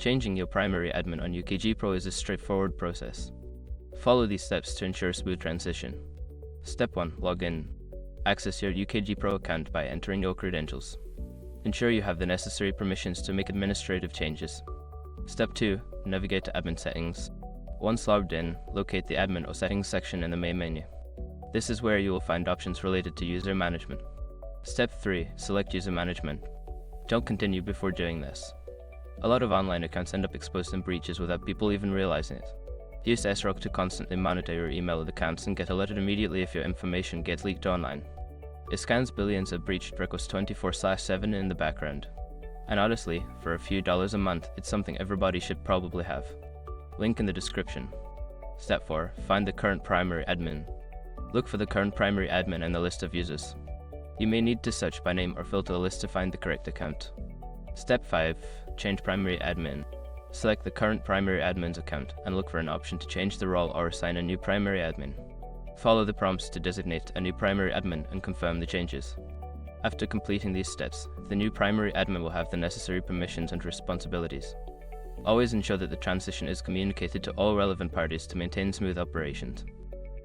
Changing your primary admin on UKG Pro is a straightforward process. Follow these steps to ensure smooth transition. Step 1. Log in. Access your UKG Pro account by entering your credentials. Ensure you have the necessary permissions to make administrative changes. Step 2. Navigate to Admin Settings. Once logged in, locate the Admin or Settings section in the main menu. This is where you will find options related to user management. Step 3. Select User Management. Don't continue before doing this. A lot of online accounts end up exposed in breaches without people even realizing it. Use SROC to constantly monitor your email accounts and get alerted immediately if your information gets leaked online. It scans billions of breached records 24/7 in the background. And honestly, for a few dollars a month, it's something everybody should probably have. Link in the description. Step 4. Find the current primary admin. Look for the current primary admin in the list of users. You may need to search by name or filter the list to find the correct account. Step 5. Change primary admin. Select the current primary admin's account and look for an option to change the role or assign a new primary admin. Follow the prompts to designate a new primary admin and confirm the changes. After completing these steps, the new primary admin will have the necessary permissions and responsibilities. Always ensure that the transition is communicated to all relevant parties to maintain smooth operations.